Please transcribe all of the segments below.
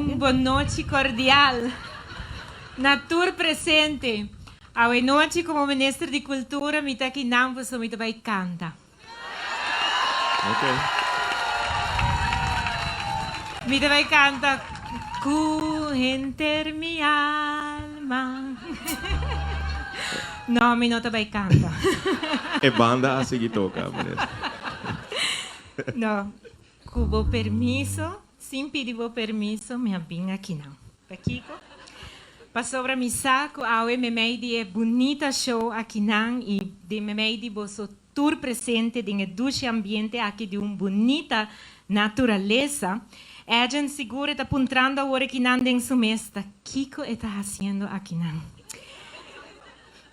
boa noite cordial. Natur presente. Hoje noite, como ministro de Cultura, me está aqui não, você me vai cantar. Ok. Me vai cantar enter mi alma. No, mi não vai cantar. É banda a seguir toca, Não. Com permisso, sem pedir permisso, me vim aqui não. Paquico? Para sobre mi saco, hoje me meidi é bonita show aqui não e de me meidi você tour presente de duche ambiente aqui de bonita natureza. A gente segura está apontando agora aqui não em sua mesa. Kiko está fazendo aqui não.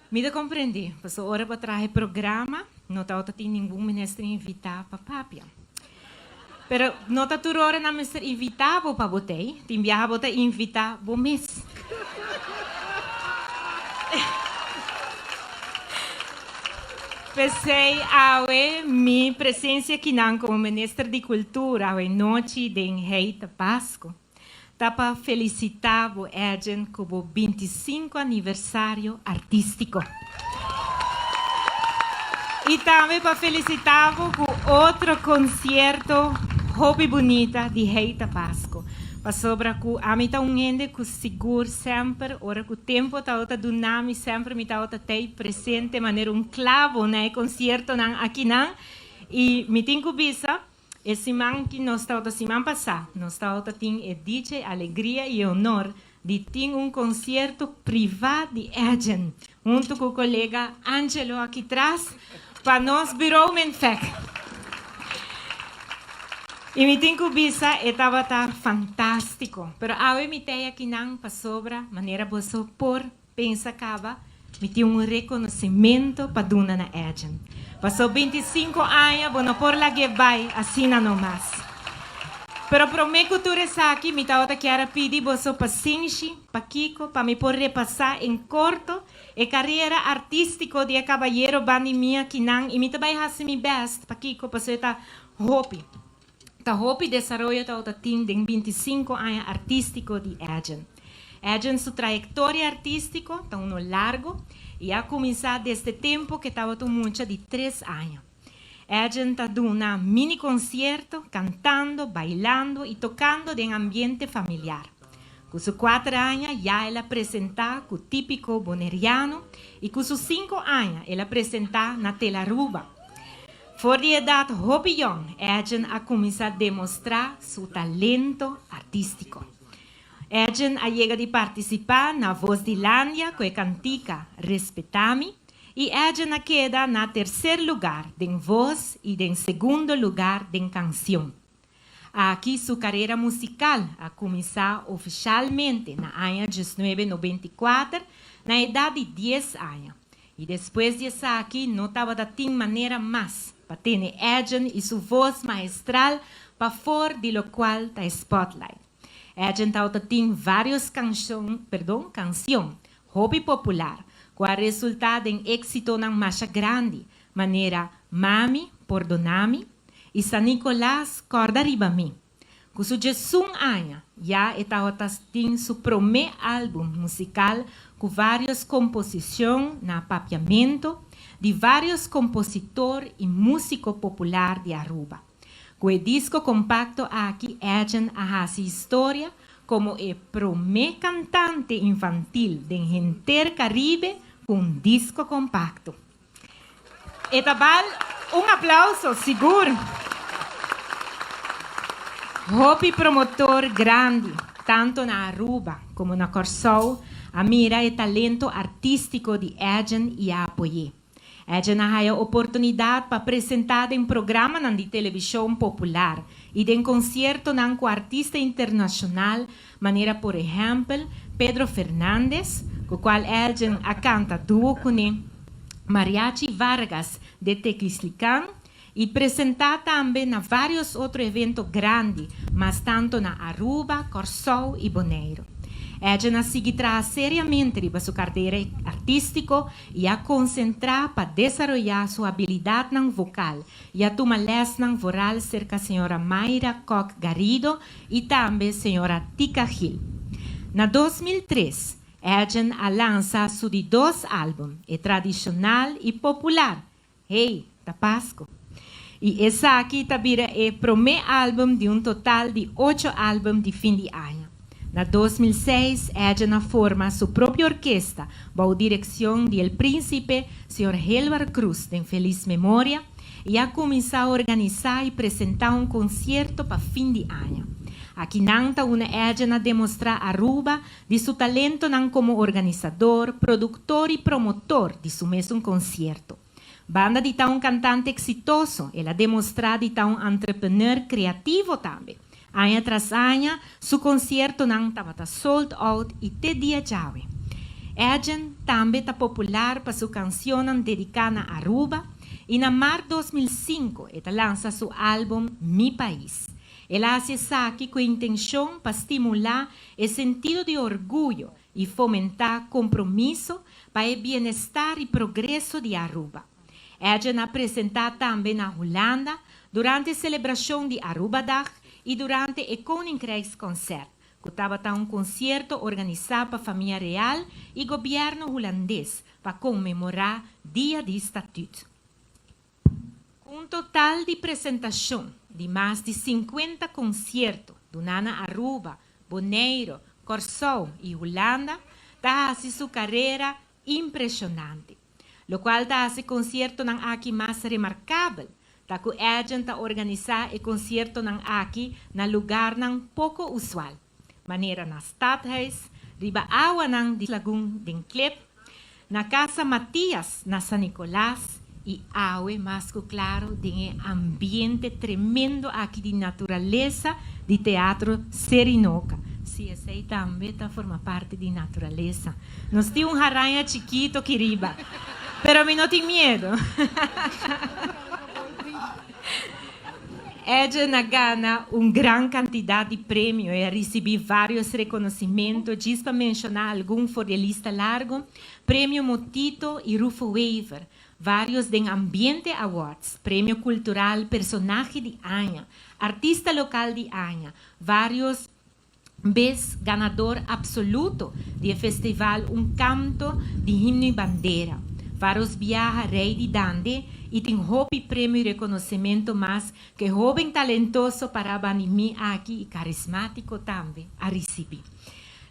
Me dá compreender, porque hora para trazer programa, não está tem nenhum ministro invitado para papia. Pero não está tudo hora na ministro invitado para botei, tem viaja botei invitar bom mês. Pensei a minha presença aqui não como ministro de cultura a noite de Rei da Páscoa. Tá para felicitar o Eden como 25 aniversário artístico. E também para felicitar com outro concerto hobby bonita de Rei da Páscoa. Para sobre que a mim tá gente que seguro sempre, ora que o tempo tá outra do nome sempre me tá outra tei presente maneira clavo né concerto não aqui não e me tenho que bisa esse man que nós está outra semana passada nós está outra tem DJ alegria e honor de ter concerto privado de Eden junto com o colega Angelo aqui atrás para nós virou menfec. E me tenho que bisa estava fantástico. Pero agora me tenho aqui não para sobra maneira você por pensa acaba me tem reconhecimento para dona na Eden. Passou 25 anos, bueno por lá que vai assim não mais. Pero prometo que tu aqui me tá outra que era pedir você paciência, para Kiko, para me por repassar em corto a carreira artística de cavalheiro bandi minha que não e me também fazer meu best para Kiko para você tá hope. Tá hope desarrollo tá outra team de 25 anos artístico de Eden. Eden sua trajetória artística tá largo e a começar desde tempo que estava muito de 3 anos. Eden está dando um mini concerto, cantando, bailando e tocando em ambiente familiar. Com seus 4 anos, já ela apresenta o típico boneriano e com seus 5 anos, ela apresenta na tela ruba. For de idade Hopion, Eden a começar a demonstrar seu talento artístico. Eden a chega de participar na Voz de Lândia, que cantica Respetami, e Eden a queda na terceiro lugar de voz e em segundo lugar de canção. Aqui sua carreira musical a começar oficialmente na ano 1994, na idade de 10 anos. E depois disso aqui, não estava de maneira mais para ter Eden e sua voz maestral para fora de lo qual está spotlight. Eden tem várias canções, hobby popular, com a resultado em êxito na marcha grande, maneira Mami, Perdonami, e San Nicolás, Corda Riba-me. Com seu 11 anos, já tem seu primeiro álbum musical com várias composições na papiamento de vários compositores e músicos populares de Aruba. Com o disco compacto aqui, Eden a história como o primeiro cantante infantil de Enter Caribe com disco compacto. E tabal, aplauso, seguro. Hobby promotor grande, tanto na Aruba como na Corsou, a mira o talento artístico de Eden e a apoiar. Eden a a oportunidade para apresentar em programa de televisão popular e em concerto com artista internacional, maneira por exemplo, Pedro Fernandes, com o qual Eden a canta duo com Mariachi Vargas de Tequislicán, e apresentar também na vários outros eventos grandes, mas tanto na Aruba, Corsou e Bonaire. Ella seguirá seriamente riba su carreira artístico e a concentrar para desenvolver sua habilidade vocal e a tomar lessões voral cerca da senhora Mayra Koch Garrido e também senhora Tika Gil. Na 2003, ella lança seus dois álbuns, tradicional e popular, Hey, Tapasco. E essa aqui também é o primeiro álbum de total de 8 álbuns de fim de ano. Na 2006, ella forma sua própria orquestra, bajo direção do príncipe Sr. Helvar Cruz, de feliz memória, e a começar a organizar e apresentar concerto para fim de ano. Aqui nanta ella demonstrar a Aruba de seu talento como organizador, produtor e promotor de seu mesmo concerto. Banda de cantante exitoso, ela demonstra de entrepreneur criativo também. Ano tras ano, seu concerto estava sold out e até dia jave. Ella também está popular para sua canção dedicada a Aruba e na março de 2005 ela lança seu álbum Mi País. Ela faz isso aqui com a intenção para estimular o sentido de orgulho e fomentar compromisso para o bem-estar e progresso de Aruba. Ella apresentou também na Holanda durante a celebração de Aruba Dag e durante o Koninkrijksconcert, que estava concerto organizado para a família real e governo holandês para comemorar Dia de Estatuto. Com total de apresentação de mais de 50 concertos do Nana Aruba, Bonaire, Curaçao e Holanda, está sua carreira impressionante. Lo qual dá esse concerto aqui mais remarcável, da que ella organizar o concerto aqui na lugar pouco usual. Maneira na Stadhuis, riba awa de Lagoon den Klep, na Casa Matias, na San Nicolás, e awe mais claro de ambiente tremendo aqui de natureza de Teatro Serinoca. Sim, esse aí também forma parte de natureza. Nós temos aranha chiquito que riba. Pero me não tem medo. Ella gana grande quantidade de prêmios e recebeu vários reconhecimentos, just para mencionar algum for de lista largo, Prêmio Motito e Rufo Waver, vários de Ambiente Awards, Prêmio Cultural Personagem de Ano, Artista Local de Ano, vários vezes ganador absoluto do festival Canto de Himno e Bandeira. Vários viaja rei de Dande e tem hobby prêmio e reconhecimento mais que jovem talentoso para banimir aqui e carismático também a receber.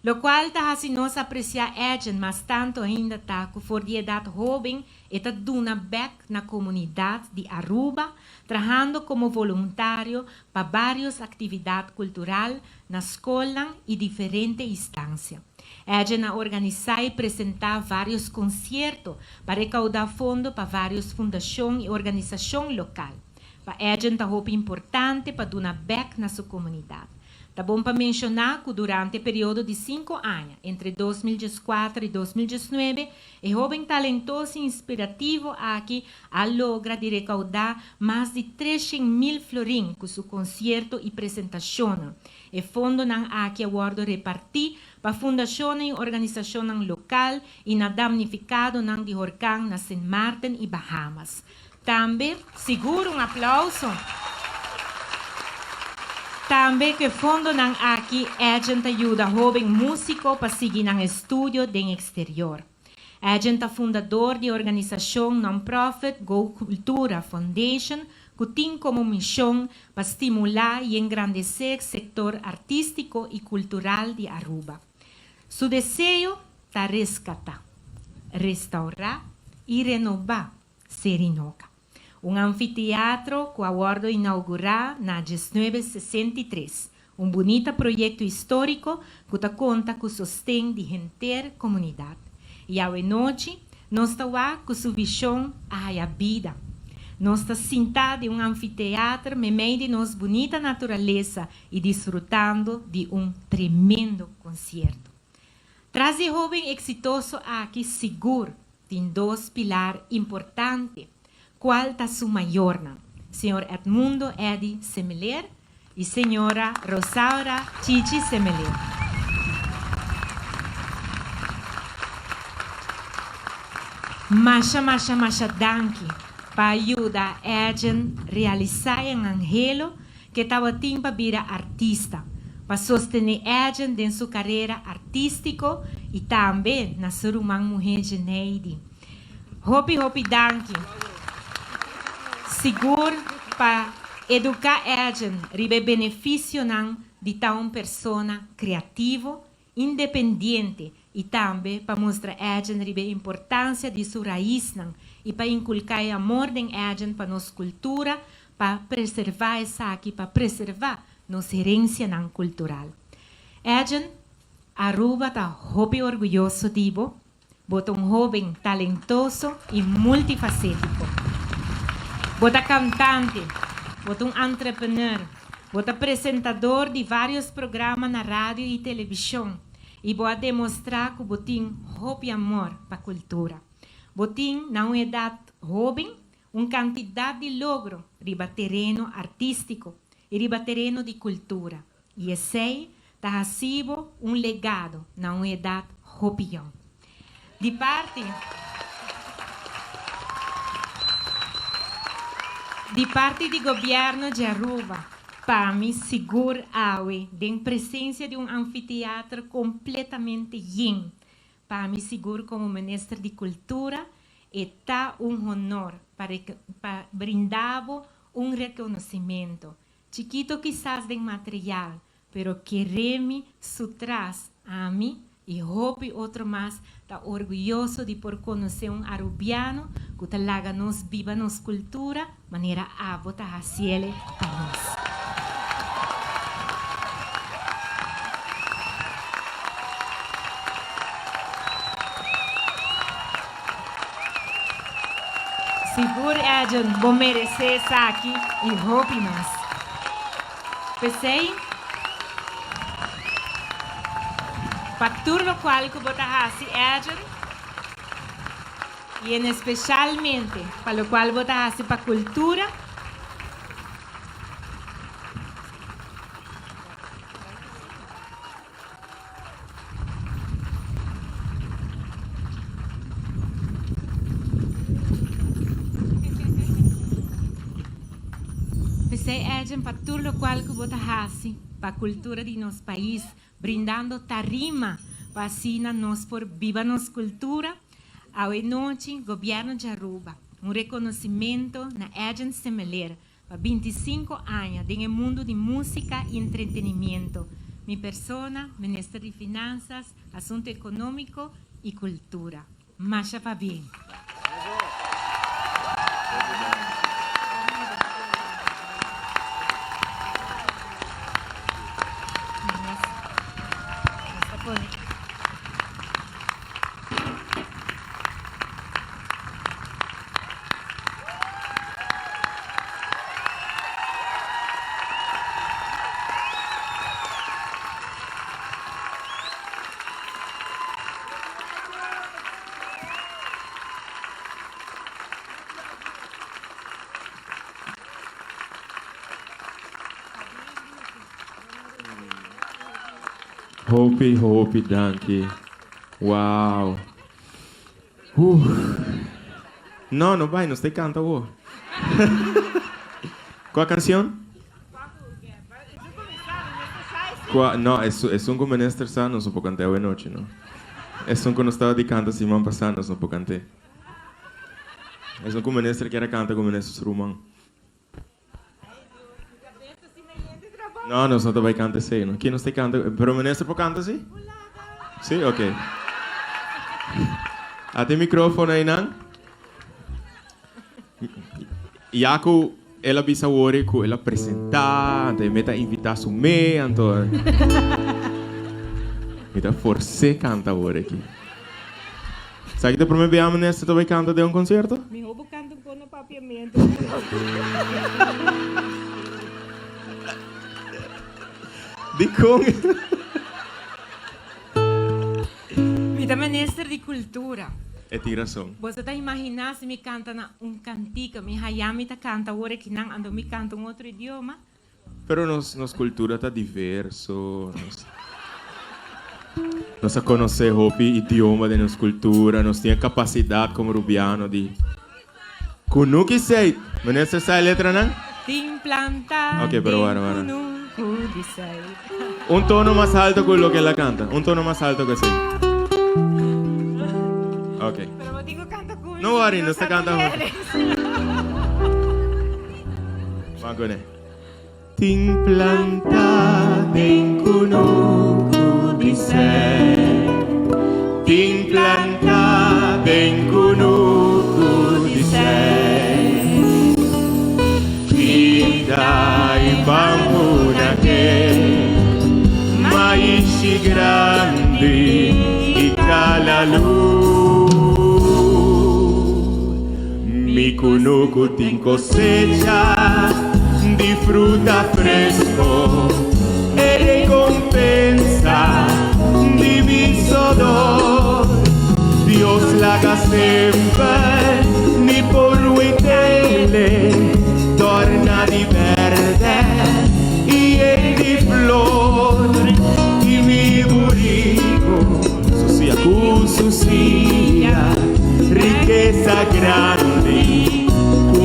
Lo qual está assim nós apreciar ella, mas tanto ainda está com for de idade jovem e está dando back na comunidade de Aruba, trabalhando como voluntário para várias atividades culturais na escola e diferentes instâncias. Ella organiza e apresenta vários concertos para recaudar fundos para várias fundações e organizações locais. Para ella é importante para dar back na sua comunidade. Tá bom para mencionar que durante o período de 5 anos, entre 2014 e 2019, o jovem talentoso e inspirativo aqui a logra de recaudar mais de 300.000 florins com seu concerto e apresentação. E fundo não aqui aguardo repartir para fundação e organização local e na damnificado não de Horcan na Saint Martin e Bahamas. Também, seguro aplauso. Também que fundo não aqui ella ajuda jovem músico para seguir no estúdio do exterior. Ella é fundador de organização non-profit Go Cultura Foundation, que tem como missão para estimular e engrandecer o setor artístico e cultural de Aruba. Seu desejo é resgatar, restaurar e renovar Serinoca. Anfiteatro que aguardo inaugurar na 1963. Bonito projeto histórico que conta com o sostém de inteira comunidade. E à noite, nós estamos com sua visão à vida. Nós estamos sentados em anfiteatro, no meio de nossa bonita natureza e desfrutando de tremendo concerto. Traz de jovem exitoso aqui seguro, tem 2 pilares importantes. Qual está sua maior? Senhor Edmundo Edi Semeler e senhora Rosaura Chichi Semeler. Masha danki para ajudar a gente realizar um anhelo que estava para virar artista, para sostener a gente em sua carreira artística e também na sua irmã mulher Geneide. Hopi danki. Seguro para educar a gente, ribe benefício de tal persona criativa, independente e também para mostrar a gente a importância de sua raiz e para inculcar amor em a gente para nossa cultura, para preservar essa aqui, para preservar nossa herência cultural. A gente, Aruba está muito orgulhoso de você, você um jovem talentoso e multifacético. Você é cantante, você um entrepreneur, você é apresentador de vários programas na rádio e televisão. E vou demonstrar que você tem muito amor para a cultura. Você tem, na uma idade jovem, uma quantidade de logro riba terreno artístico e riba terreno de cultura. E esse está recebendo um legado na uma idade jovem. De parte do governo de Aruba, para mim, seguro de presença de um anfiteatro completamente lleno. Para mim, seguro como ministro de Cultura, está um honor para brindar um reconhecimento. Chiquito quizás de material, pero queremos sutras a mim e hope outro mais está orgulhoso de por conhecer um arubiano que talaga nos viva nos cultura, maneira a botar a cielo para nós. Seguro a gente vou merecer isso aqui e hope mais. Pensei, para tudo o qual que botar assim a gente, e especialmente para o qual botar assim para a cultura, para tudo o qual que botar assim para a cultura de nosso país, brindando tarima para assim nós por viva nossa cultura. Hoje noite, governo de Aruba, reconhecimento na agente semelhante para 25 anos no mundo de música e entretenimento. Minha persona, ministro de Finanças, Assunto Econômico e Cultura. Masha para bem. Hopi, danke. Wow. No vai, no te canta vos. ¿Cuál canción? No, es un comenester sano, no puedo cantar hoy noche, ¿no? Es un que no estaba de canta Simón pasando, no puedo cantar. Es un comenester que era canta comenester rumán. No, no te vai cantar assim, não. Aqui não se canta. Pero o ministro pode cantar assim? Sim, ok. Até microfone aí, não? E ako, ela bisa wori ko, ela apresentar, ante meta invitar su me, anto. Meta forse canta wori aqui. Sabe que para mim bem ministro tu vai cantar de um concerto? Me roubo canto com o papiamento. De Kong. Minha ministra de Cultura. É tiração. Você está imaginando se me canta cantico, me hayami ta canta agora que não ando me canta outro idioma? Pero nos cultura tá diverso. Nós a conhecer o idioma de nossa cultura, nós temos capacidade como rubiano de... Kunuki sei, ministro sai letra não? Ting planta. Ok, pero bueno. Disay. Un tono más alto que lo que ela canta. Un tono más alto que sí. Ok. Pero mo digo canta ko. No worry, no está cantando. Vamos con él. Ting planta den kunuku disay. Ting planta den kunuku disay. Dai bambuna che maishi grandi italalu mi kunuku tin cosecha di fruta fresco e recompensa di visodor Dios la haga sempre ni por uitele torna di verde y di flor y mi burrico sucia riqueza grande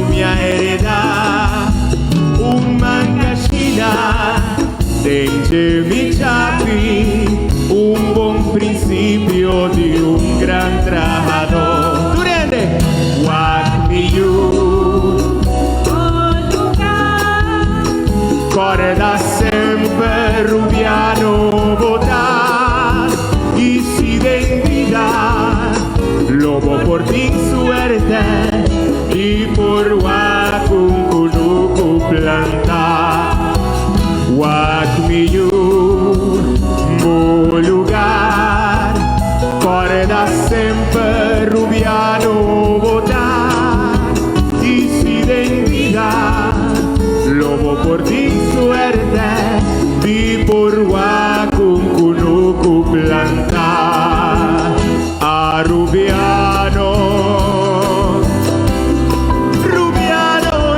mia heredad un mangashina denge mi chapi un buon principio di un gran trabajador Durende What me you Corda sempre rubiano votar y si identidad lobo por ti suerte y por Wakun kunuku planta Wakmiyu mu lugar corda sempre rubiano votar y si identidad lobo por ti suerte di por Wakun kunuku planta a rubiano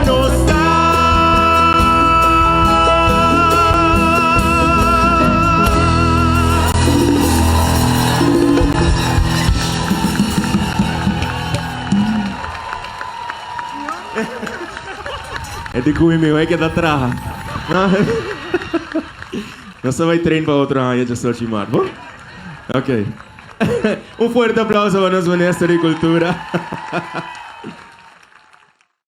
no está é de comer meu é que dá traja. Nós só vai treinar para outro ano, já sou chamado. Bom? Ok. Um forte aplauso para nós, ministro de Cultura.